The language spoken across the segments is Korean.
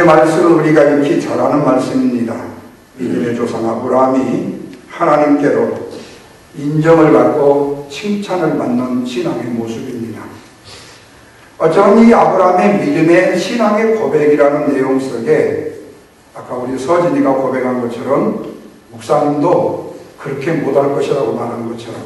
말씀은 우리가 익히 잘 아는 말씀입니다. 믿음의 조상 아브라함이 하나님께로 인정을 받고 칭찬을 받는 신앙의 모습입니다. 어쩌면 이 아브라함의 믿음의 신앙의 고백이라는 내용 속에 아까 우리 서진이가 고백한 것처럼 목사님도 그렇게 못할 것이라고 말한 것처럼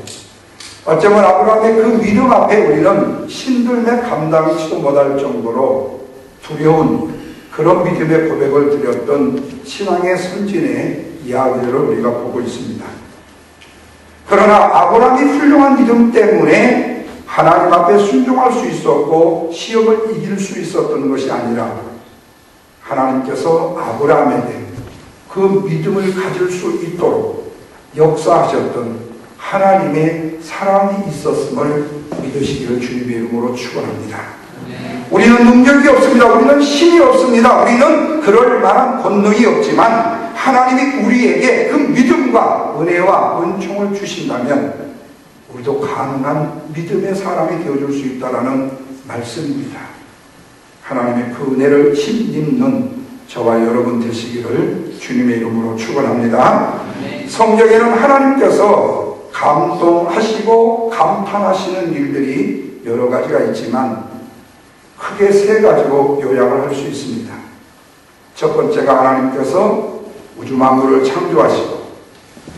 어쩌면 아브라함의 그 믿음 앞에 우리는 신들매 감당치도 못할 정도로 두려운 그런 믿음의 고백을 드렸던 신앙의 선진의 이야기들을 우리가 보고 있습니다. 그러나 아브라함이 훌륭한 믿음 때문에 하나님 앞에 순종할 수 있었고 시험을 이길 수 있었던 것이 아니라 하나님께서 아브라함에게 그 믿음을 가질 수 있도록 역사하셨던 하나님의 사랑이 있었음을 믿으시기를 주님의 이름으로 축원합니다. 우리는 능력이 없습니다. 우리는 힘이 없습니다. 우리는 그럴 만한 권능이 없지만 하나님이 우리에게 그 믿음과 은혜와 은총을 주신다면 우리도 가능한 믿음의 사람이 되어줄 수 있다는 말씀입니다. 하나님의 그 은혜를 힘입는 저와 여러분 되시기를 주님의 이름으로 축원합니다. 성경에는 하나님께서 감동하시고 감탄하시는 일들이 여러 가지가 있지만 크게 세 가지로 요약을 할 수 있습니다. 첫 번째가 하나님께서 우주 만물을 창조하시고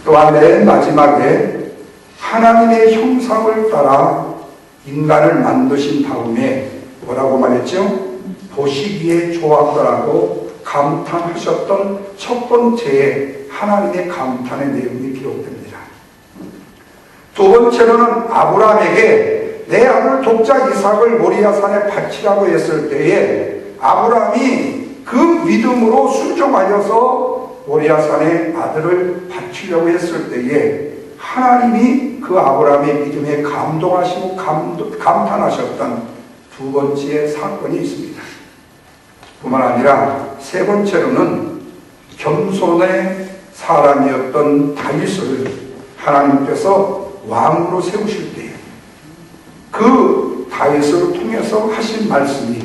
또한 맨 마지막에 하나님의 형상을 따라 인간을 만드신 다음에 뭐라고 말했죠? 보시기에 좋았더라고 감탄하셨던 첫 번째의 하나님의 감탄의 내용이 기록됩니다. 두 번째로는 아브라함에게 내 아들 독자 이삭을 모리아산에 바치라고 했을 때에 아브라함이 그 믿음으로 순종하여서 모리아산에 아들을 바치려고 했을 때에 하나님이 그 아브라함의 믿음에 감동하시고 감탄하셨던 두 번째 사건이 있습니다. 뿐만 아니라 세 번째로는 겸손의 사람이었던 다윗을 하나님께서 왕으로 세우실 때에 그 다윗을 통해서 하신 말씀이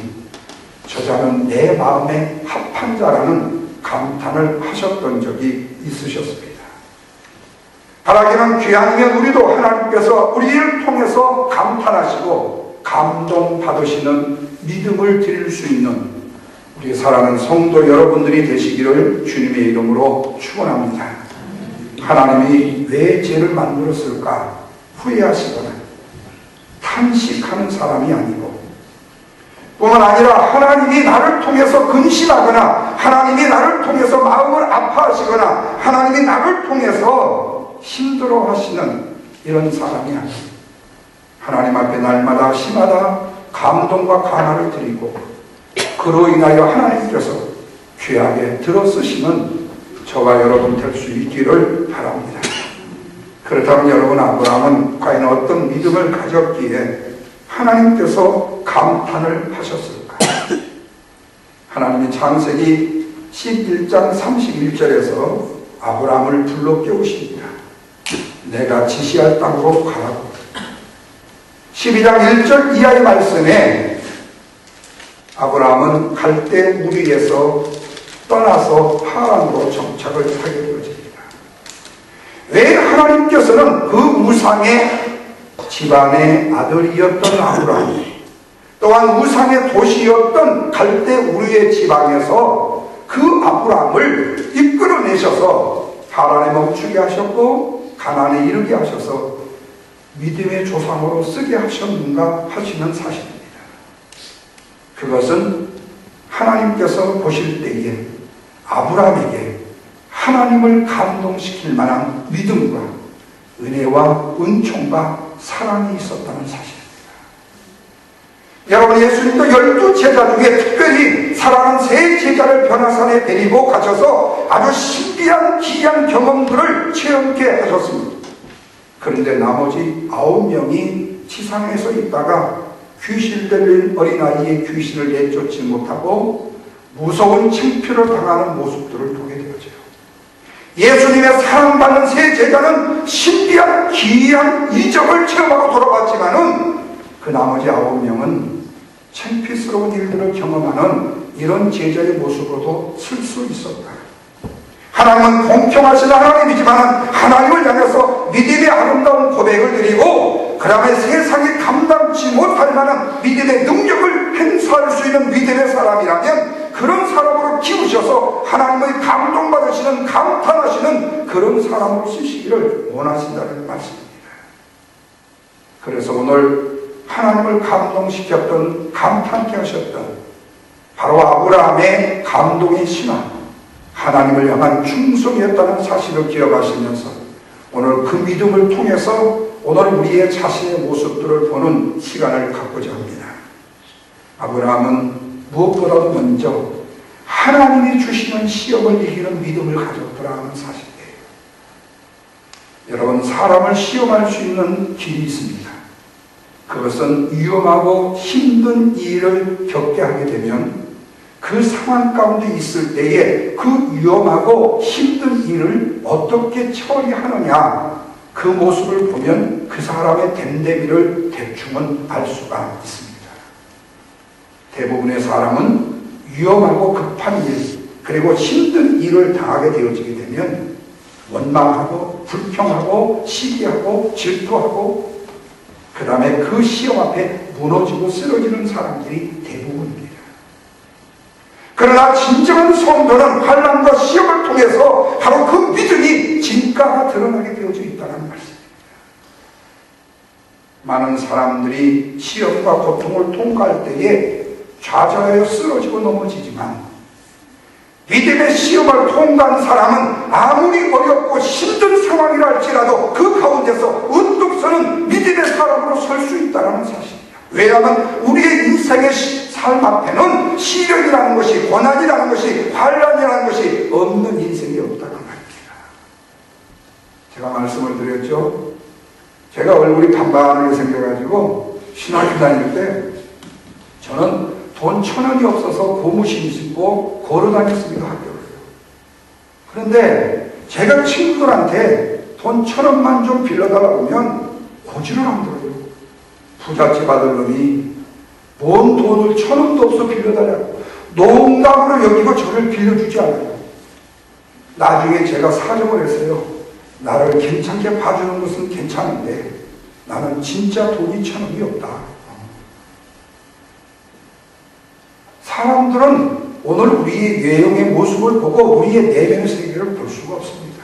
저자는 내 마음에 합한 자라는 감탄을 하셨던 적이 있으셨습니다. 바라기는 귀하면 우리도 하나님께서 우리를 통해서 감탄하시고 감동받으시는 믿음을 드릴 수 있는 우리 사랑하는 성도 여러분들이 되시기를 주님의 이름으로 축원합니다. 하나님이 왜 죄를 만들었을까 후회하시거나 탄식하는 사람이 아니고 뿐만 아니라 하나님이 나를 통해서 근심하거나 하나님이 나를 통해서 마음을 아파하시거나 하나님이 나를 통해서 힘들어하시는 이런 사람이 아니고 하나님 앞에 날마다 심하다 감동과 감화를 드리고 그로 인하여 하나님께서 귀하게 들어쓰시는 저와 여러분 될 수 있기를 바랍니다. 그렇다면 여러분 아브라함은 과연 어떤 믿음을 가졌기에 하나님께서 감탄을 하셨을까? 하나님이 창세기 11장 31절에서 아브라함을 불러 깨우십니다. 내가 지시할 땅으로 가라고. 12장 1절 이하의 말씀에 아브라함은 갈대 우리에서 떠나서 하란으로 정착을 하게 되어집니다. 왜 하나님께서는 그 우상의 집안의 아들이었던 아브라함 또한 우상의 도시였던 갈대 우르의 지방에서 그 아브라함을 이끌어내셔서 하란에 멈추게 하셨고 가나안에 이르게 하셔서 믿음의 조상으로 쓰게 하셨는가 하시는 사실입니다. 그것은 하나님께서 보실 때에 아브라함에게 하나님을 감동시킬 만한 믿음과 은혜와 은총과 사랑이 있었다는 사실입니다. 여러분 예수님도 12제자 중에 특별히 사랑하는 세 제자를 변화산에 데리고 가셔서 아주 신비한 기이한 경험들을 체험케 하셨습니다. 그런데 나머지 9명이 지상에서 있다가 귀신 들린 어린아이의 귀신을 내쫓지 못하고 무서운 창피를 당하는 모습들을 보게 되어져요. 예수님의 사랑받는 세 제자는 신비한 기이한 이적을 체험하고 돌아왔지만은 그 나머지 9명은 창피스러운 일들을 경험하는 이런 제자의 모습으로도 쓸 수 있었다. 하나님은 공평하신 하나님이지만 하나님을 향해서 믿음의 아름다운 고백을 드리고 그 다음에 세상이 감당치 못할 만한 믿음의 능력을 행사할 수 있는 믿음의 사람이라면 그런 사람으로 키우셔서 하나님의 감동받으시는 감탄하시는 그런 사람으로 쓰시기를 원하신다는 말씀입니다. 그래서 오늘 하나님을 감동시켰던 감탄케 하셨던 바로 아브라함의 감동의 신앙, 하나님을 향한 충성이었다는 사실을 기억하시면서 오늘 그 믿음을 통해서 오늘 우리의 자신의 모습들을 보는 시간을 갖고자 합니다. 아브라함은 무엇보다도 먼저 하나님이 주시는 시험을 이기는 믿음을 가졌더라는 사실이에요. 여러분, 사람을 시험할 수 있는 길이 있습니다. 그것은 위험하고 힘든 일을 겪게 하게 되면 그 상황 가운데 있을 때에 그 위험하고 힘든 일을 어떻게 처리하느냐, 그 모습을 보면 그 사람의 됨됨이를 대충은 알 수가 있습니다. 대부분의 사람은 위험하고 급한 일, 그리고 힘든 일을 당하게 되어지게 되면 원망하고 불평하고 시기하고 질투하고 그 다음에 그 시험 앞에 무너지고 쓰러지는 사람들이 대부분입니다. 그러나 진정한 성도는 환난과 시험을 통해서 바로 그 믿음이 진가가 드러나게 되어져 있다는 말씀입니다. 많은 사람들이 시험과 고통을 통과할 때에 좌절하여 쓰러지고 넘어지지만 믿음의 시험을 통과한 사람은 아무리 어렵고 힘든 상황이라 할지라도 그 가운데서 우뚝 서는 믿음의 사람으로 설 수 있다는 사실입니다. 왜냐하면 우리의 인생의 삶 앞에는 시련이라는 것이, 고난이라는 것이, 환난이라는 것이 없는 인생이 없다는 말입니다. 제가 말씀을 드렸죠. 제가 얼굴이 반반하게 생겨가지고 신학교 다닐 때 저는 돈 1,000원이 없어서 고무신 신고 걸어 다녔습니다, 학교를. 그런데 제가 친구들한테 돈 1,000원만 좀 빌려달라고 하면 고지를 안 들어요. 부잣집 아들 놈이 뭔 돈을 1,000원도 없어 빌려달라고 농담으로 여기고 저를 빌려주지 않아요. 나중에 제가 사정을 했어요. 나를 괜찮게 봐주는 것은 괜찮은데 나는 진짜 돈이 1,000원이 없다. 사람들은 오늘 우리의 외형의 모습을 보고 우리의 내면의 세계를 볼 수가 없습니다.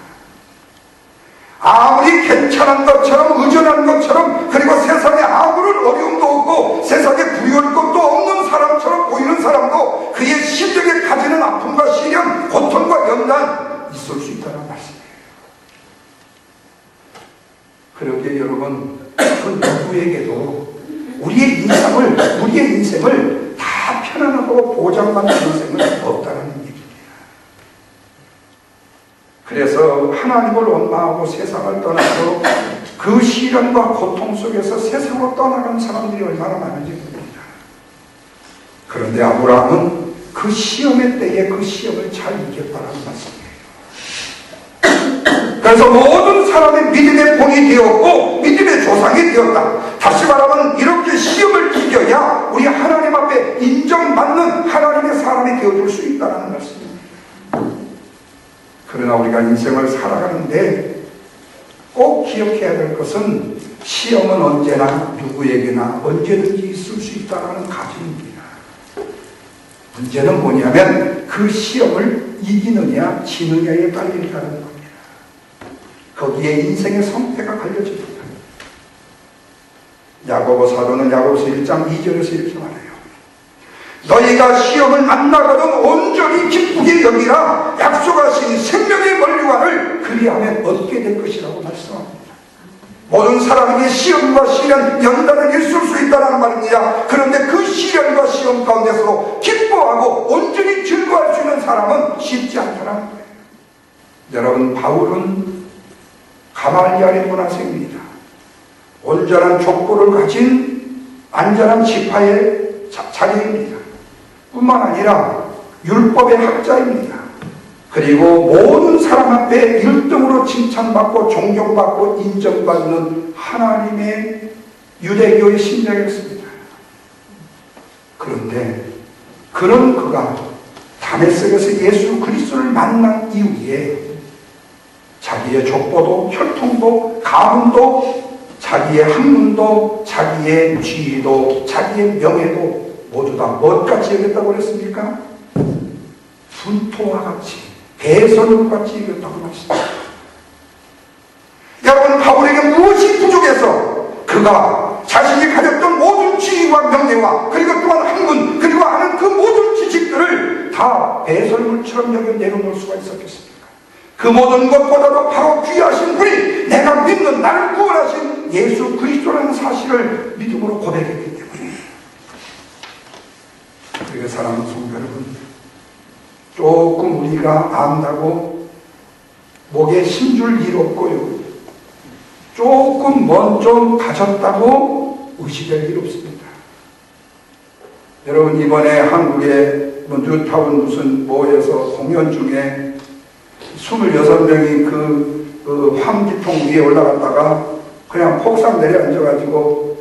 아무리 괜찮은 것처럼 의존하는 것처럼, 그리고 세상에 아무런 어려움도 없고 세상에 부여할 것도 없는 사람처럼 보이는 사람도 그의 심령에 가지는 아픔과 시련, 고통과 연단 있을 수 있다는 말씀이에요. 그렇게 여러분, 그 누구에게도 우리의 인생을 다 편안하고 보장받는 인생은 없다는 얘기입니다. 그래서 하나님을 원망하고 세상을 떠나서 그 시련과 고통 속에서 세상으로 떠나는 사람들이 얼마나 많은지 모릅니다. 그런데 아브라함은 그 시험의 때에 그 시험을 잘 이겼다는 말씀이에요. 그래서 모든 사람의 믿음의 본이 되었고 믿음의 조상이 되었다. 다시 말하면 이렇게 시험을 이겨야 우리 하나님 앞에 인정받는 하나님의 사람이 되어줄 수 있다는 말씀입니다. 그러나 우리가 인생을 살아가는데 꼭 기억해야 될 것은 시험은 언제나 누구에게나 언제든지 있을 수 있다는 가정입니다. 문제는 뭐냐면 그 시험을 이기느냐 지느냐에 달린다는 겁니다. 거기에 인생의 성패가 갈려집니다. 야고보 사도는 야고보서 1장 2절에서 이렇게 말해요. 너희가 시험을 만나거든 온전히 기쁘게 여기라. 약속하신 생명의 권리관을 그리하면 얻게 될 것이라고 말씀합니다. 모든 사람에게 시험과 시련, 연단은 있을 수 있다는 말입니다. 그런데 그 시련과 시험 가운데서도 기뻐하고 온전히 즐거워할 수 있는 사람은 쉽지 않다는 거예요. 여러분, 바울은 가말리알의 문화생입니다. 온전한 족보를 가진 안전한 지파의 자녀입니다. 뿐만 아니라 율법의 학자입니다. 그리고 모든 사람 앞에 1등으로 칭찬받고 존경받고 인정받는 하나님의 유대교의 신령이었습니다. 그런데 그런 그가 다메섹에서 예수 그리스도를 만난 이후에 자기의 족보도 혈통도 가문도 자기의 학문도 자기의 지위도 자기의 명예도 모두 다 무엇같이 여겼다고 그랬습니까? 분토와 같이 대선물같이 여겼다고 말했습니다. 여러분, 바울에게 무엇이 부족해서 그가 자신이 가졌던 모든 지위와 명예와 그리고 또한 학문 그리고 아는 그 모든 지식들을 다 배설물처럼 여겨 내려놓을 수가 있었겠습니까? 그 모든 것보다도 바로 귀하신 분이 내가 믿는 나를 구원하신 예수 그리스도라는 사실을 믿음으로 고백했기 때문에. 그리고 사랑하는 성도 여러분, 조금 우리가 안다고 목에 힘줄 일 없고요, 조금 먼저 가졌다고 의식할 일 없습니다. 여러분, 이번에 한국의 뉴타운 무슨 뭐에서 공연 중에 26명이 그 환기통 위에 올라갔다가 그냥 폭삭 내려앉아가지고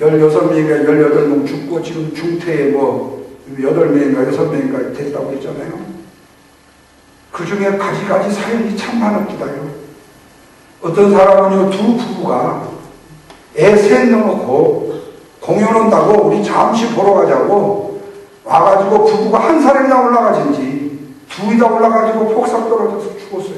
16명인가 18명 죽고 지금 중태에 뭐 8명인가 6명인가 됐다고 했잖아요. 그 중에 가지가지 사연이 참 많았기다요. 어떤 사람은요, 두 부부가 애 셋 넣어놓고 공연 온다고 우리 잠시 보러 가자고 와가지고 부부가 한 사람이나 올라가진지 둘이 다 올라가지고 폭삭 떨어져서 죽었어요.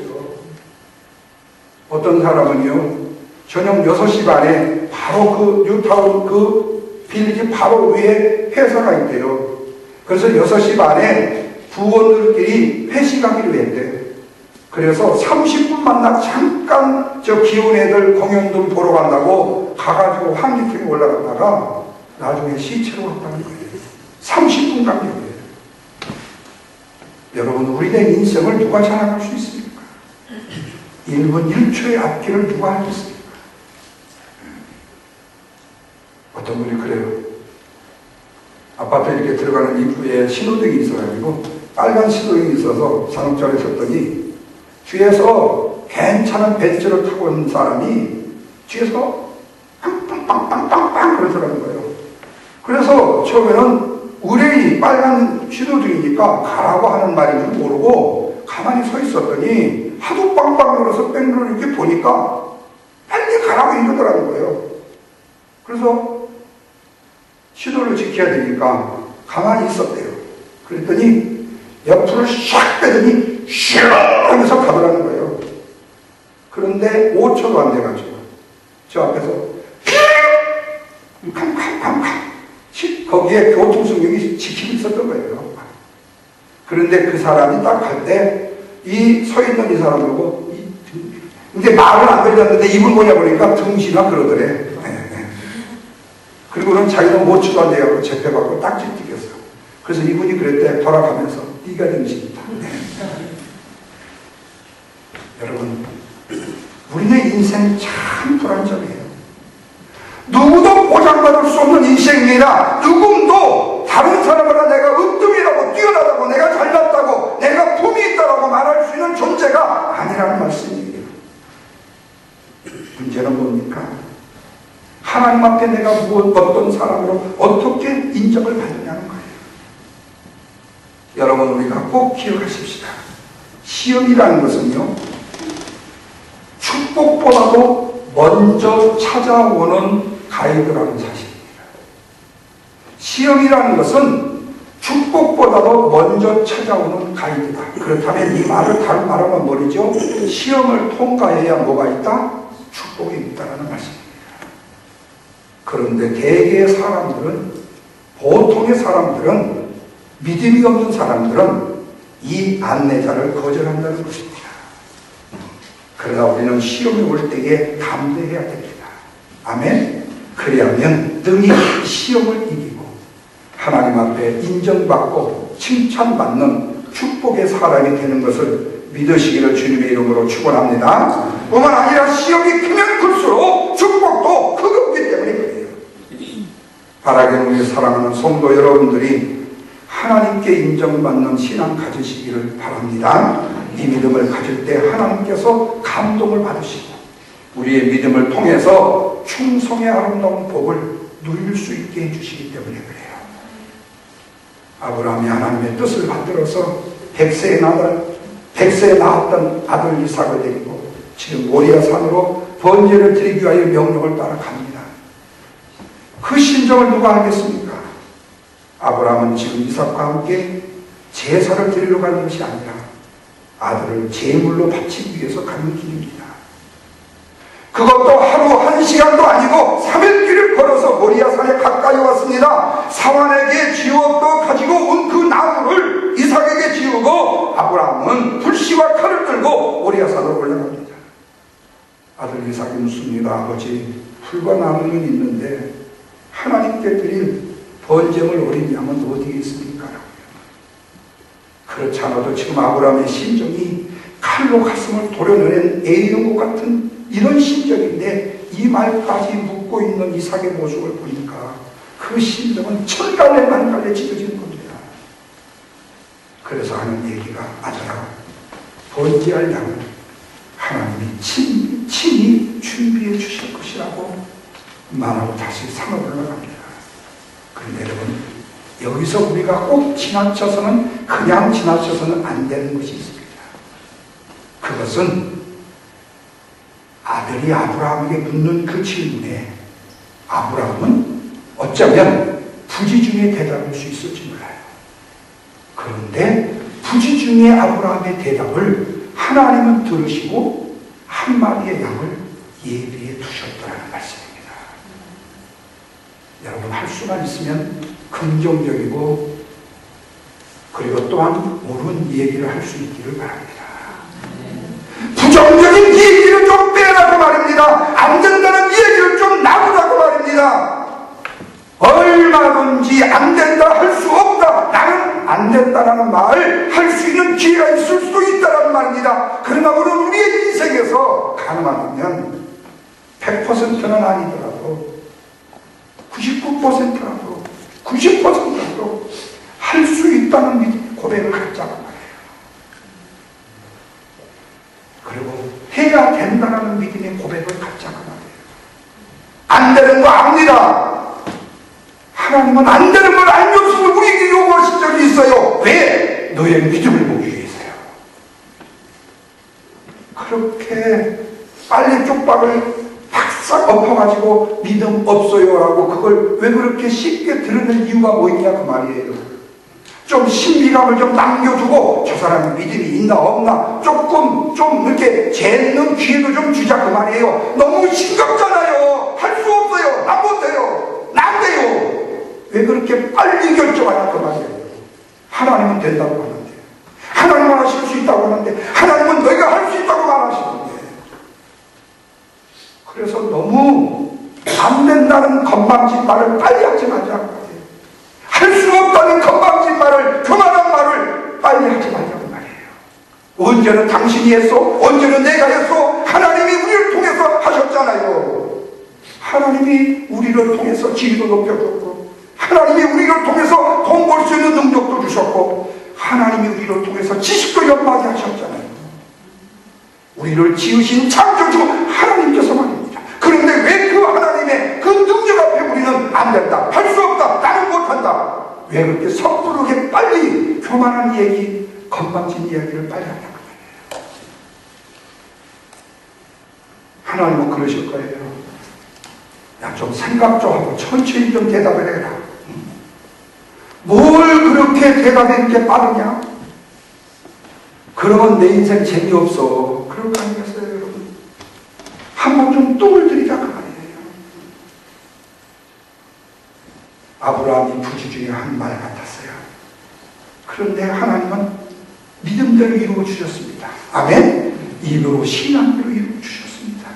어떤 사람은요, 저녁 6시 반에 바로 그 뉴타운 그 빌리지 바로 위에 회사가 있대요. 그래서 6시 반에 부원들끼리 회식하기로 했대요. 그래서 30분만 나 잠깐 저 귀여운 애들 공연 좀 보러 간다고 가가지고 환기통에 올라갔다가 나중에 시체로 왔다는 거예요. 30분 간격이에요. 여러분, 우리의 인생을 누가 장악할 수 있습니까? 1분 1초의 앞길을 누가 하겠습니까? 어떤 분이 그래요. 아파트 이렇게 들어가는 입구에 신호등이 있어가지고 빨간 신호등이 있어서 산업자를 섰더니 뒤에서 괜찮은 벤츠를 타고 온 사람이 뒤에서 빵빵빵빵빵빵 그러더라는 거예요. 그래서 처음에는 의뢰인이 빨간 신호등이니까 가라고 하는 말인지 모르고 가만히 서 있었더니 하도 빵빵 걸어서 뺑글을 이렇게 보니까 빨리 가라고 이러더라는 거예요. 그래서 신호를 지켜야 되니까 가만히 있었대요. 그랬더니 옆으로 샥 빼더니 슉 하면서 가더라는 거예요. 그런데 5초도 안 돼가지고 저 앞에서 캄캄캄캄 거기에 교통수명이 지키고 있었던 거예요. 그런데 그 사람이 딱 갈 때 이 서 있는 이 사람 보고 근데 말은 안 들렸는데 입을 보냐 보니까 등신아 그러더래. 그리고는 자기는 5초도 안 돼갖고 재패받고 딱지 뛰겼어. 그래서 이분이 그랬대. 돌아가면서 네가 등신이다. 여러분, 우리의 인생 참 불안정해요. 누구도 보장받을 수 없는 인생이라 누구도 다른 사람보다 내가 으뜸이라고 뛰어나다고 내가 잘났다고 내가 품이 있다고 말할 수 있는 존재가 아니라는 말씀이에요. 문제는 뭡니까? 하나님 앞에 내가 어떤 사람으로 어떻게 인정을 받느냐는 거예요. 여러분, 우리가 꼭 기억하십시다. 시험이라는 것은요, 축복보다도 먼저 찾아오는 가이드라는 사실입니다. 시험이라는 것은 축복보다도 먼저 찾아오는 가이드다. 그렇다면 이 말을 다른 말하면 뭐죠? 시험을 통과해야 뭐가 있다? 축복이 있다는 말씀입니다. 그런데 대개의 사람들은, 보통의 사람들은, 믿음이 없는 사람들은 이 안내자를 거절한다는 것입니다. 그러나 우리는 시험이 올 때에 담대해야 됩니다. 아멘. 그래야면 능히 시험을 이기고 하나님 앞에 인정받고 칭찬받는 축복의 사람이 되는 것을 믿으시기를 주님의 이름으로 축원합니다. 뿐만 아니라 시험이 크면 클수록 축복도 크기 때문에 그래요. 바라기는 우리 사랑하는 성도 여러분들이 하나님께 인정받는 신앙 가지시기를 바랍니다. 이 믿음을 가질 때 하나님께서 감동을 받으시고 우리의 믿음을 통해서 충성의 아름다운 복을 누릴 수 있게 해주시기 때문에 그래요. 아브라함이 하나님의 뜻을 받들어서 100세에 낳았던 아들 이삭을 데리고 지금 모리아 산으로 번제를 드리기 위하여 명령을 따라 갑니다. 그 심정을 누가 알겠습니까? 아브라함은 지금 이삭과 함께 제사를 드리러 가는 것이 아니라 아들을 제물로 바치기 위해서 가는 길입니다. 그것도 하루 1시간도 아니고 3일 길을 걸어서 모리아 산에 가까이 왔습니다. 사환에게 지었도 가지고 온 그 나무를 이삭에게 지우고 아브라함은 불씨와 칼을 들고 모리아 산으로 올라갑니다. 아들 이삭이 묻습니다. 아버지, 풀과 나무는 있는데 하나님께 드릴 번제물 어린 양은 어디에 있습니까? 그렇지 않아도 지금 아브라함의 심정이 칼로 가슴을 도려내는 A형국 같은 이런 심정인데 이 말까지 묻고 있는 이삭의 모습을 보니까 그 심정은 천갈래 만갈래 찢어지는 겁니다. 그래서 하는 얘기가 아들아, 번제할 양을 하나님이 친히 준비해 주실 것이라고 말하고 다시 산으로 올라갑니다. 그런데 여러분, 여기서 우리가 꼭 지나쳐서는 그냥 지나쳐서는 안 되는 것이 있습니다. 그것은 아들이 아브라함에게 묻는 그 질문에 아브라함은 어쩌면 부지중에 대답할 수 있을지 몰라요. 그런데 부지중에 아브라함의 대답을 하나님은 들으시고 한 마리의 양을 예비해 두셨다는 말씀입니다. 여러분, 할 수만 있으면 긍정적이고 그리고 또한 옳은 얘기를 할 수 있기를 바랍니다. 부정적인 얘기를 좀 빼라고 말입니다. 안 된다는 얘기를 좀 놔두라고 말입니다. 얼마든지 안 된다, 할 수 없다, 나는 안 된다라는 말 할 수 있는 기회가 있을 수도 있다라는 말입니다. 그러나 우리의 인생에서 가능하다면 100%는 아니더라도 99%라도 90%라도 할 수 있다는 고백을 갖자고 말이에요. 그리고 해야 된다는 믿음의 고백을 갖자고 말이에요. 안 되는 거 압니다. 하나님은 안 되는 걸 알면서도 우리에게 요구하신 적이 있어요. 왜? 너의 믿음을 보기 위해서요. 그렇게 빨리 쪽박을 팍싹 엎어가지고 믿음 없어요 라고 그걸 왜 그렇게 쉽게 들으는 이유가 뭐 있냐 그 말이에요. 좀 신비감을 좀 남겨두고 저 사람이 믿음이 있나 없나 조금 좀 이렇게 재는 기회도 좀 주자 그 말이에요. 너무 싱겁잖아요. 할 수 없어요. 나 못해요. 안 돼요. 왜 그렇게 빨리 결정하냐 그 말이에요. 하나님은 된다고 하는데, 하나님은 하실 수 있다고 하는데, 하나님은 너희가 할 수 있다고 말하시는데, 그래서 너무 안 된다는 건방진 말을 빨리 하지 말자고 말이에요. 할 수 없다는 건방진 말을, 그만한 말을 빨리 하지 말자고 말이에요. 언제는 당신이 했어? 언제는 내가 했어? 하나님이 우리를 통해서 하셨잖아요. 하나님이 우리를 통해서 지위도 높여줬고, 하나님이 우리를 통해서 돈 벌 수 있는 능력도 주셨고, 하나님이 우리를 통해서 지식도 연마하게 하셨잖아요. 우리를 지으신 창조주 하나님께서 말입니다. 그런데 왜 그 하나님의 그 능력 앞에 우리는 안 된다, 할 수 없다, 나는 못한다, 왜 그렇게 섣부르게 빨리 교만한 얘기, 건방진 이야기를 빨리 하냐고 말이에요. 하나님은 그러실 거예요. 야, 좀 생각 좀 하고 천천히 좀 대답을 해라. 뭘 그렇게 대답이 이렇게 빠르냐? 그러면 내 인생 재미없어. 그럴 거 아니겠어요, 여러분? 한번 좀 똥을 들이자 그 말이에요. 아브라함이 부지중에 한 말 같았어요. 그런데 하나님은 믿음대로 이루어 주셨습니다. 아멘? 입으로 신앙대로 이루어 주셨습니다.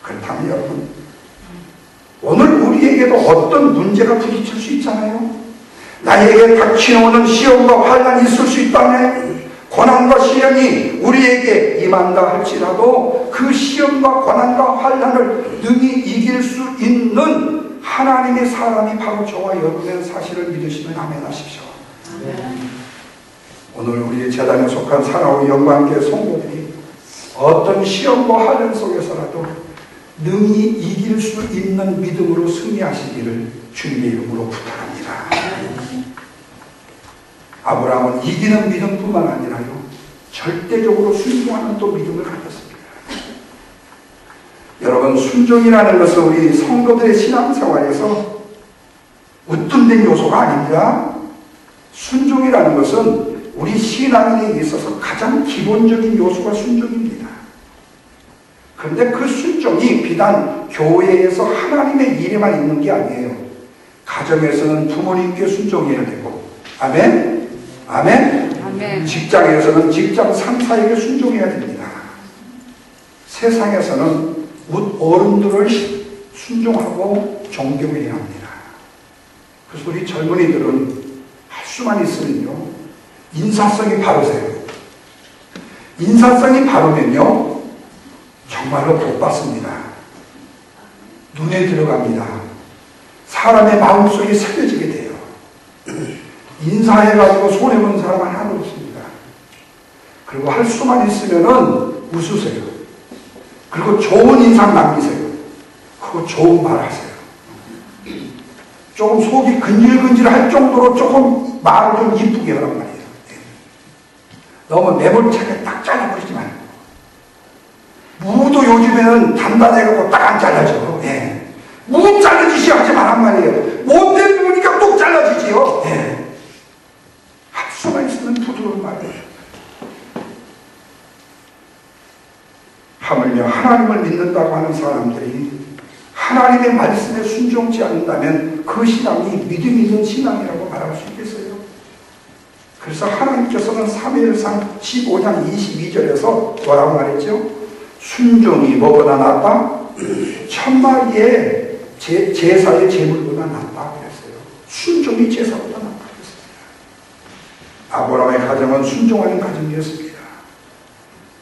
그렇다면 여러분, 오늘 우리에게도 어떤 문제가 부딪힐 수 있잖아요. 나에게 닥치오는 시험과 환난이 있을 수 있다네. 고난과 시련이 우리에게 임한다 할지라도 그 시험과 고난과 환난을 능히 이길 수 있는 하나님의 사람이 바로 저와 여러분의 사실을 믿으시면 아멘 하십시오. 오늘 우리의 재단에 속한 사랑하고 영광교회 성도들이 어떤 시험과 환난 속에서라도 능히 이길 수 있는 믿음으로 승리하시기를 주님의 이름으로 부탁합니다. 아브라함은 이기는 믿음뿐만 아니라요, 절대적으로 순종하는 또 믿음을 가졌습니다. 여러분, 순종이라는 것은 우리 성도들의 신앙생활에서 으뜸된 요소가 아닙니다. 순종이라는 것은 우리 신앙인에게 있어서 가장 기본적인 요소가 순종입니다. 그런데 그 순종이 비단 교회에서 하나님의 일에만 있는 게 아니에요. 가정에서는 부모님께 순종해야 되고, 아멘? 아멘? 아멘. 직장에서는 직장 상사에게 순종해야 됩니다. 세상에서는 어른들을 순종하고 존경해야 합니다. 그래서 우리 젊은이들은 할 수만 있으면요, 인사성이 바르세요. 인사성이 바르면요, 정말로 복 받습니다. 눈에 들어갑니다. 사람의 마음속에 새겨지게 돼요. 인사해가지고 손해본 사람은 하나도 없습니다. 그리고 할 수만 있으면은 웃으세요. 그리고 좋은 인상 남기세요. 그리고 좋은 말 하세요. 조금 속이 근질근질할 정도로 조금 말을 좀 이쁘게 하란 말이에요. 너무 매몰차게 딱 잘라버리지 말고. 무도 요즘에는 단단해가지고 딱 안 잘라져. 예. 무 잘라지시 하지 말란 말이에요. 못된 무니까 뚝 잘라지지요. 예. 할 수만 있으면 부드러운 말이에요. 하물며 하나님을 믿는다고 하는 사람들이 하나님의 말씀에 순종치 않는다면 그 신앙이 믿음 있는 신앙이라고 말할 수 있겠어요? 그래서 하나님께서는 사무엘상 15장 22절에서 뭐라고 말했죠? 순종이 뭐보다 낫다? 1000마리의 제사의 제물보다 낫다 그랬어요. 순종이 제사보다 낫다 그랬습니다. 아브라함의 가정은 순종하는 가정이었습니다.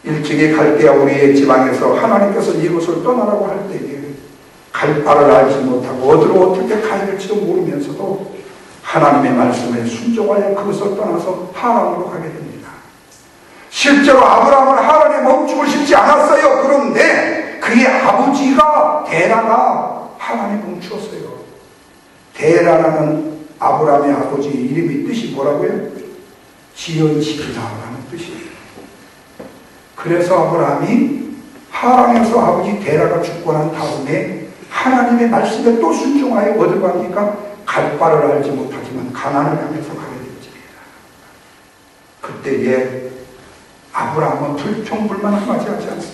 일찍이 갈대아 우리의 지방에서 하나님께서 이곳을 떠나라고 할 때에 갈 바를 알지 못하고 어디로 어떻게 가야 될지도 모르면서도 하나님의 말씀에 순종하여 그것을 떠나서 하란으로 가게 됩니다. 실제로 아브라함은 하란에 멈추고 싶지 않았어요. 그런데 그의 아버지가 데라가 하란에 멈추었어요. 데라라는 아브라함의 아버지 이름이 뜻이 뭐라고요? 지연시키다라는 뜻이에요. 그래서 아브라함이 하란에서 아버지 데라가 죽고 난 다음에 하나님의 말씀에 또 순종하여 어디로 갑니까? 갈 바를 알지 못하지만 가나안을 향해서 가게 됩니다. 그때에 아브라함은 불평불만하지 않습니다.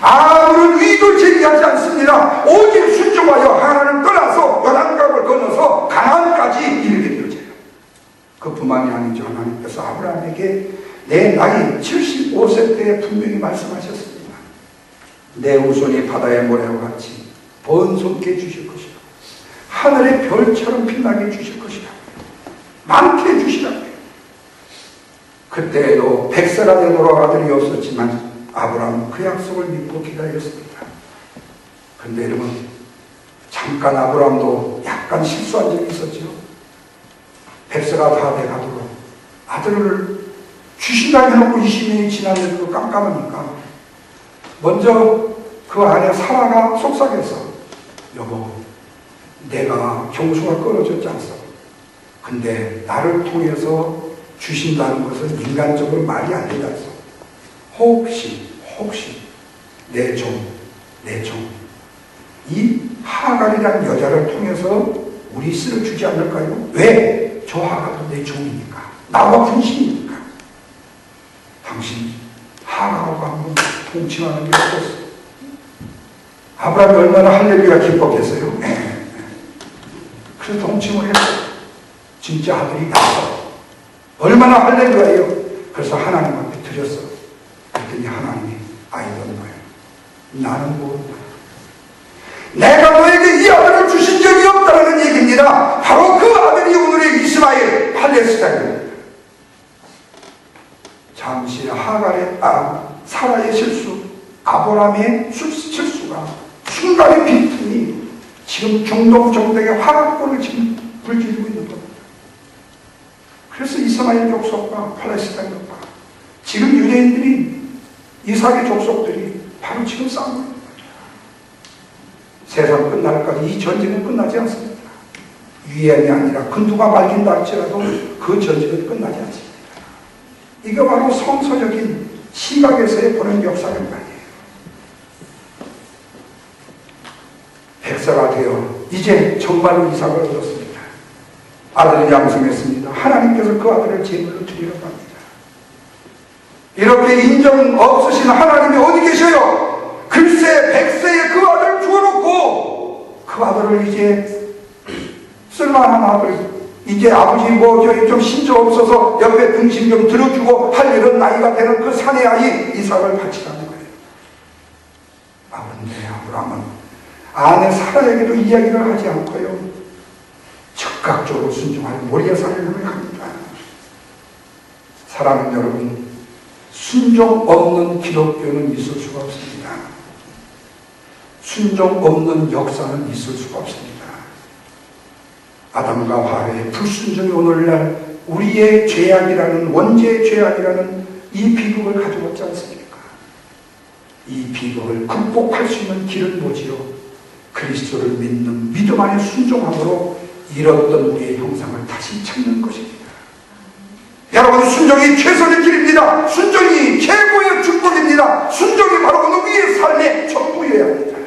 아무런 의도 제기하지 않습니다. 오직 순종하여 하나님을 떠나서 요단강을 건너서 가나안까지 이르게 되어져요. 그뿐만이 아니죠. 하나님께서 아브라함에게 내 나이 75세 때에 분명히 말씀하셨습니다. 내 후손이 바다의 모래와 같이 번성케 해주실 것이라. 하늘의 별처럼 빛나게 해주실 것이라. 많게 해주시라고요. 그때에도 100세가 되도록 아들이 없었지만 아브라함은 그 약속을 믿고 기다렸습니다. 그런데 여러분, 잠깐 아브라함도 약간 실수한 적이 있었죠. 100세가 다 돼가도록 아들을 주신다고 해놓고 20년이 지났는데도 깜깜하니까 먼저 그 안에 사라가 속삭여서 여보, 내가 경수가 끊어졌지 않소. 근데 나를 통해서 주신다는 것은 인간적으로 말이 안 되지 않소. 혹시 내 종 이 하갈이라는 여자를 통해서 우리 씨를 주지 않을까요? 왜? 저 하갈도 내 종이니까, 나와 분신이니까. 당신 하갈하고 한번 동침하는 게 어땠어? 아브라함이 얼마나 할렐루야 기뻤겠어요? 그래서 동침을 했어요. 진짜 아들이 나왔어. 얼마나 할렐루야예요. 그래서 하나님 앞에 드렸어. 그랬더니 하나님이 아이는 뭐예요? 나는 모른다. 내가 너에게 이 아들을 주신 적이 없다는 얘기입니다. 바로 그 아들이 오늘의 이스마엘 팔레스타인입니다. 잠시 사라의 실수, 아브라함의 실수가 순간의 빈틈이 지금 중동 정백의 화학불을 지금 불지르고 있는 겁니다. 그래서 이스마엘 족속과 팔레스타인 족과 지금 유대인들이 이삭의 족속들이 바로 지금 싸우고 있는 겁니다. 세상 끝날까지 이 전쟁은 끝나지 않습니다. 유행이 아니라 그 누가 밝힌다 할지라도 그 전쟁은 끝나지 않습니다. 이게 바로 성서적인 시각에서의 보는 역사란 말이에요. 백세가 되어 이제 정말로 이삭을 얻었습니다. 아들을 양성했습니다. 하나님께서 그 아들을 제물로 드리려고 합니다. 이렇게 인정 없으신 하나님이 어디 계셔요? 글쎄 백세에 그 아들을 주어놓고 그 아들을 이제 쓸만한 아들, 이제 아버지 좀 신조 없어서 옆에 등심 좀 들어주고 할 일은 나이가 되는 그 사내 아이 이삭을 바치라는 거예요. 그런데 아브라함은 아내 사라에게도 이야기를 하지 않고요, 즉각적으로 순종하여 모리아산을 향합니다. 사랑하는 여러분, 순종 없는 기독교는 있을 수가 없습니다. 순종 없는 역사는 있을 수가 없습니다. 아담과 하와의 불순종이 오늘날 우리의 죄악이라는, 원죄의 죄악이라는 이 비극을 가져왔지 않습니까? 이 비극을 극복할 수 있는 길은 뭐지요? 그리스도를 믿는 믿음 안에 순종함으로 잃었던 우리의 형상을 다시 찾는 것입니다. 여러분, 순종이 최선의 길입니다. 순종이 최고의 축복입니다. 순종이 바로 우리의 삶의 전부여야 합니다.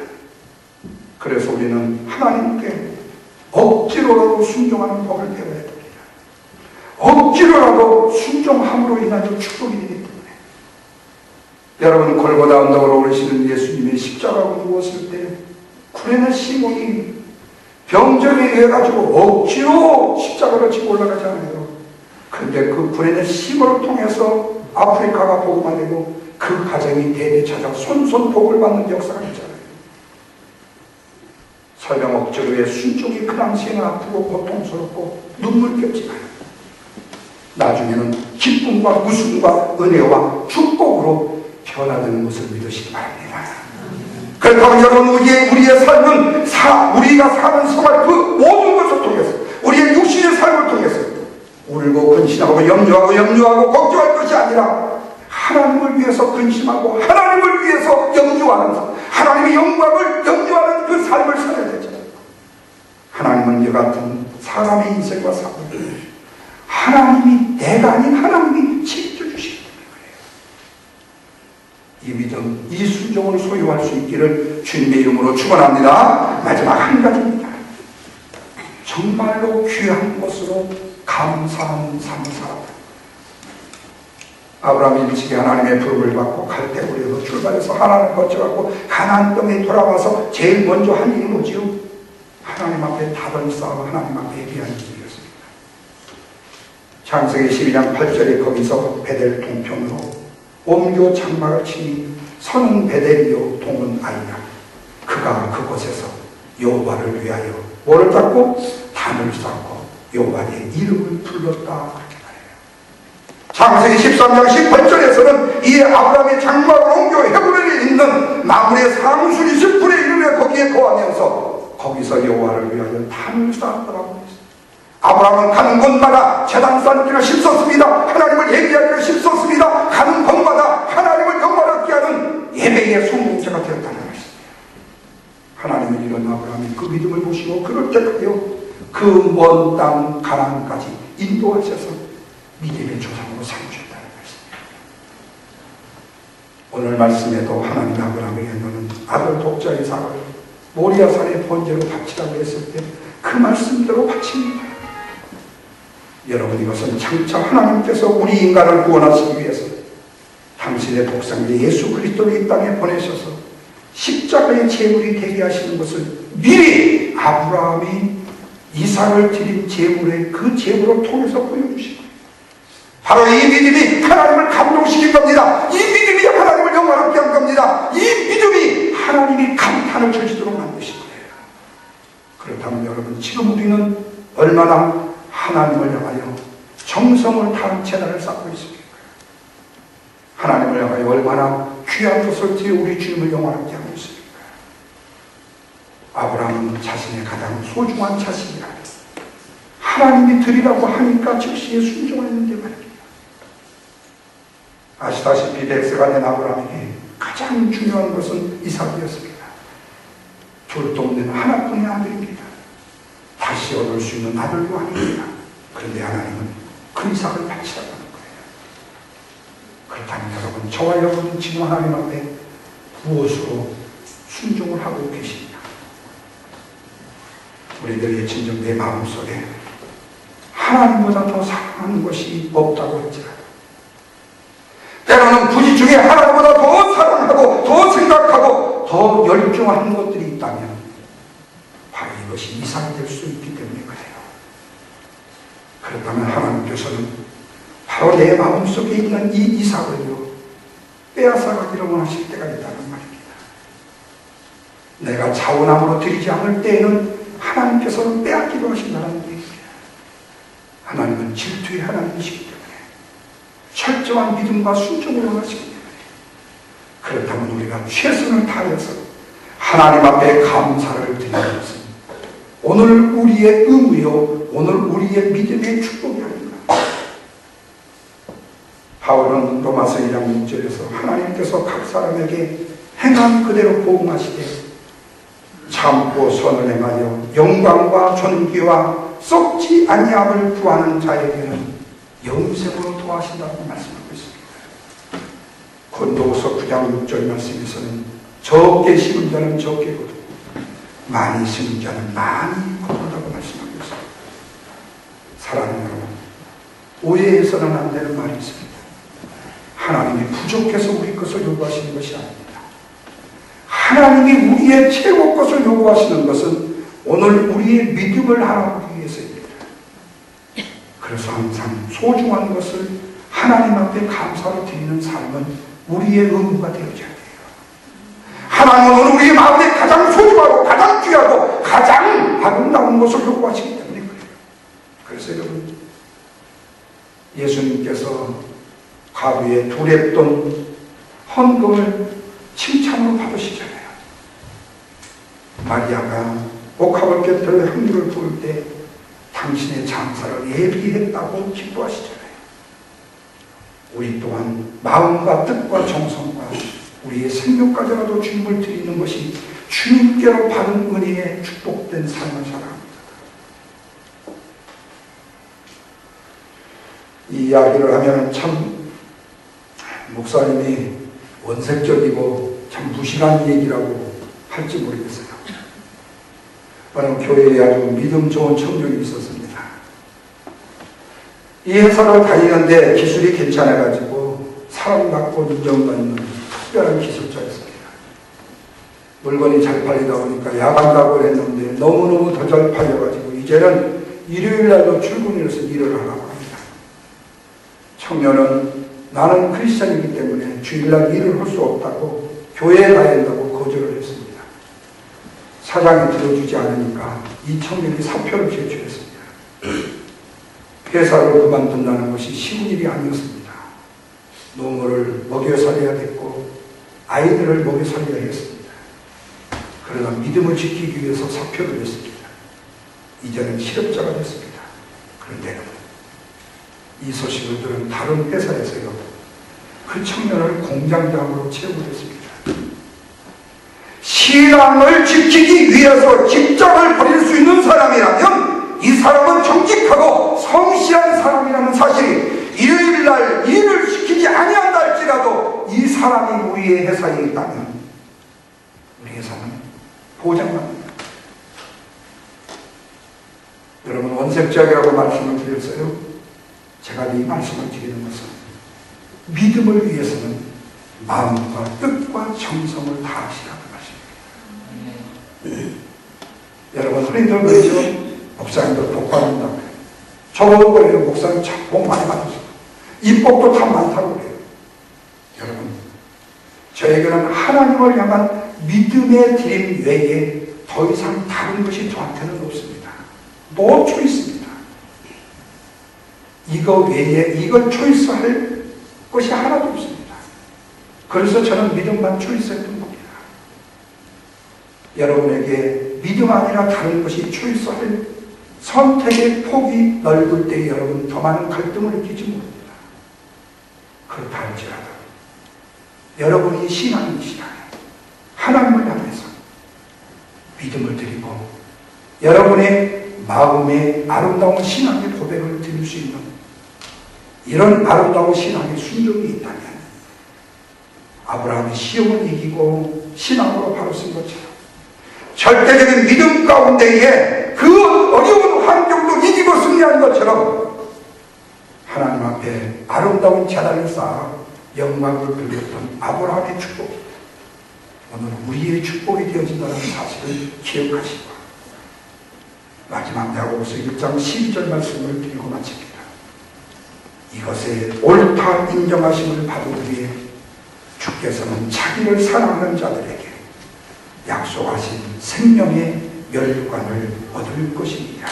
그래서 우리는 하나님께 억지로라도 순종하는 법을 배워야 됩니다. 억지로라도 순종함으로 인하여 축복이 되기 때문에, 여러분, 골고다 언덕으로 오르시는 예수님의 십자가로 누웠을 때 구레네 시몬이 병정에 의해 가지고 억지로 십자가를 지고 올라가잖아요. 근데 그 구레네 시몬을 통해서 아프리카가 복음화 되고 그 가정이 대대 찾아 손손 복을 받는 역사가 있잖아요. 설령 억지로의 순종이 그 당시에는 아프고 고통스럽고 눈물겹지만 나중에는 기쁨과 웃음과 은혜와 축복으로 변화되는 것을 믿으시기 바랍니다. 그렇다면 여러분, 우리의 삶은 우리가 사는 생활 그 모든 것을 통해서, 우리의 육신의 삶을 통해서 울고 근심하고 염려하고 걱정할 것이 아니라 하나님을 위해서 근심하고 하나님을 위해서 염려하는 삶, 하나님의 영광을 염려하는 그 삶을 살아야 되잖아요. 하나님은 이 같은 사람의 인생과 삶을 하나님이, 내가 아닌 하나님이 지켜주시기 때문에 그래요. 이 믿음, 이 순종을 소유할 수 있기를 주님의 이름으로 축원합니다. 마지막 한 가지입니다. 정말로 귀한 것으로 감사하는 삶을 살아라. 아브라함이 일찍이 하나님의 부름을 받고 갈대우리에서 출발해서 하나님을 거쳐가고 가나안 땅에 돌아와서 제일 먼저 한 일이 뭐지요? 하나님 앞에 답을 쌓아 하나님 앞에 예비하는 일이었습니다. 창세기 12장 8절에 거기서 베델 동편으로 옴교 장막을 치니 선은 베델이요 동은 아이라. 그가 그곳에서 여호와를 위하여 뭐를 쌓고? 단을 쌓고 여호와의 이름을 불렀다. 창세기 13장 18절에서는 이 아브라함의 장막을 옮겨 헤브론에 있는 나무의 상수 20분의 1에 거기에 거하면서 거기서 여호와를 위하여 단을 쌓았더라고 했습니다. 아브라함은 가는 곳마다 제단 쌓기를 힘썼습니다. 하나님을 예배하기를 힘썼습니다. 가는 곳마다 하나님을 영광받게 하는 예배의 성공자가 되었다는 것입니다. 하나님은 이런 아브라함이 그 믿음을 보시고 그를 택하여 그 먼 땅 가나안까지 인도하셔서 믿음의 조상으로 삼으셨다는 것입니다. 오늘 말씀에도 하나님 아브라함에게 너는 아들 독자 이삭을 모리아산의 번제로 바치라고 했을 때 그 말씀대로 바칩니다. 여러분, 이것은 장차 하나님께서 우리 인간을 구원하시기 위해서 당신의 독생자 예수 그리스도를 이 땅에 보내셔서 십자가의 제물이 되게 하시는 것을 미리 아브라함이 이삭을 드린 제물의 그 제물을 통해서 보여주시고, 바로 이 믿음이 하나님을 감동시킨 겁니다. 이 믿음이 하나님을 영광롭게 한 겁니다. 이 믿음이 하나님이 감탄을 주시도록 만드신 거예요. 그렇다면 여러분, 지금 우리는 얼마나 하나님을 향하여 정성을 다한 채널을 쌓고 있습니까? 하나님을 향하여 얼마나 귀한 것을 드려 우리 주님을 영광롭게 하고 있습니까? 아브라함은 자신의 가장 소중한 자식이라 하나님이 드리라고 하니까 즉시에 순종했는데 말입니다. 아시다시피 백세가 된 아브라함에게 가장 중요한 것은 이삭이었습니다. 둘도 없는 하나뿐인 아들입니다. 다시 다시 얻을 수 있는 아들도 아닙니다. 그런데 하나님은 그 이삭을 바치라고 하는 거예요. 그렇다면 여러분, 저와 여러분 지금 하나님 앞에 무엇으로 순종을 하고 계십니까? 우리들의 진정 내 마음속에 하나님보다 더 사랑하는 것이 없다고 할지라도, 때로는 부지 중에 하나님보다 더 사랑하고 더 생각하고 더 열중하는 것들이 있다면 바로 이것이 이삭이 될 수 있기 때문에 그래요. 그렇다면 하나님께서는 바로 내 마음속에 있는 이 이삭을요 빼앗아가기를 원하실 때가 있다는 말입니다. 내가 자원함으로 드리지 않을 때에는 하나님께서는 빼앗기도 하신다는 얘기입니다. 하나님은 질투의 하나님이시기 때문에 철저한 믿음과 순종을 원하시기 때문에, 그렇다면 우리가 최선을 다해서 하나님 앞에 감사를 드리는 것은 오늘 우리의 의무요, 오늘 우리의 믿음의 축복이 아닌가. 바울은 로마서 1장 6절에서 하나님께서 각 사람에게 행한 그대로 보응하시되 참고 선을 행하여 영광과 존귀와 썩지 아니함을 구하는 자에게는 영생으로 도와신다고 말씀하고 있습니다. 고린도후서 9장 6절 말씀에서는 적게 심은 자는 적게 거두고 많이 심은 자는 많이 거둔다고 말씀하고 있습니다. 사랑하는 여러분, 오해해서는 안 되는 말이 있습니다. 하나님이 부족해서 우리 것을 요구하시는 것이 아닙니다. 하나님이 우리의 최고 것을 요구하시는 것은 오늘 우리의 믿음을 하나하기 위해서입니다. 그래서 항상 소중한 것을 하나님 앞에 감사로 드리는 삶은 우리의 의무가 되어져야 돼요. 하나님은 오늘 우리의 마음에 가장 소중하고 가장 귀하고 가장 아름다운 것을 요구하시기 때문에 그래요. 그래서 여러분, 예수님께서 가부에 두랬던 헌금을 칭찬으로 받으시잖아요. 마리아가 옥합을 곁들여 향유를 부을 때 당신의 장사를 예비했다고 기뻐하시잖아요. 우리 또한 마음과 뜻과 정성과 우리의 생명까지라도 주님을 드리는 것이 주님께로 받은 은혜에 축복된 삶을 살아갑니다. 이 이야기를 하면 참 목사님이 원색적이고 참 무식한 얘기라고 할지 모르겠어요. 어느 교회에 아주 믿음 좋은 청년이 있었습니다. 이 회사를 다니는데 기술이 괜찮아가지고 사랑받고 인정받는 특별한 기술자였습니다. 물건이 잘 팔리다 보니까 야간다고 했는데 너무너무 더 잘 팔려가지고 이제는 일요일날도 출근해서 일을 하라고 합니다. 청년은 나는 크리스천이기 때문에 주일날 일을 할 수 없다고 교회에 가야 한다고 거절을 했습니다. 사장이 들어주지 않으니까 이 청년이 사표를 제출했습니다. 회사를 그만둔다는 것이 쉬운 일이 아니었습니다. 노모를 먹여 살려야 됐고 아이들을 먹여 살려야 했습니다. 그러나 믿음을 지키기 위해서 사표를 냈습니다. 이제는 실업자가 됐습니다. 그런데 이 소식을 들은 다른 회사에서요, 그 청년을 공장장으로 채용했습니다. 신앙을 지키기 위해서 직장을 버릴 수 있는 사람이라면 이 사람은 정직하고 성실한 사람이라는 사실이 일요일날 일을 시키지 아니한다 할지라도 이 사람이 우리의 회사에 있다면 우리 회사는 보장받는다. 여러분, 원색적이라고 말씀을 드렸어요. 제가 이 말씀을 드리는 것은 믿음을 위해서는 마음과 뜻과 정성을 다하시라는 말씀입니다. 여러분, 흔히들 그러죠. 목사님들 복 받는다고 해요. 저도 그래요. 목사님 참 복 많이 받았어요. 이 복도 참 많다고 그래요. 여러분, 저에게는 하나님을 향한 믿음의 드림 외에 더 이상 다른 것이 저한테는 없습니다. 노 초이스입니다. 이거 외에 이걸 초이스할 것이 하나도 없습니다. 그래서 저는 믿음만 초이스했던 겁니다. 여러분에게 믿음 아니라 다른 것이 초이스할 선택의 폭이 넓을 때 여러분 더 많은 갈등을 느끼지 모릅니다. 그렇다 할지라도 여러분이 신앙인 시간에 하나님을 향해서 믿음을 드리고 여러분의 마음의 아름다운 신앙의 고백을 드릴 수 있는 이런 아름다운 신앙의 순종이 있다면 아브라함이 시험을 이기고 신앙으로 바로 쓴 것처럼 절대적인 믿음 가운데에 그 어려운 환경도 이기고 승리한 것처럼 하나님 앞에 아름다운 재단을 쌓아 영광을 돌렸던 아브라함의 축복, 오늘 우리의 축복이 되어진다는 사실을 기억하시고 마지막 야고보서 1장 12절 말씀을 드리고 마칩니다. 이것에 옳다 인정하심을 받은 후에 주께서는 자기를 사랑하는 자들에게 약속하신 생명의 멸관을 얻을 것입니다.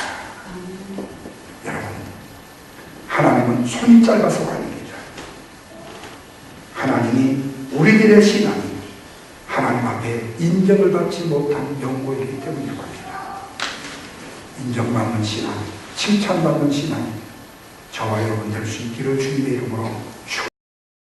여러분, 하나님은 손이 짧아서가 아닙니다. 하나님이 우리들의 신앙이 하나님 앞에 인정을 받지 못한 영고이기 때문일 겁니다. 인정받는 신앙, 칭찬받는 신앙, 저와 여러분 될 수 있기를 주님의 이름으로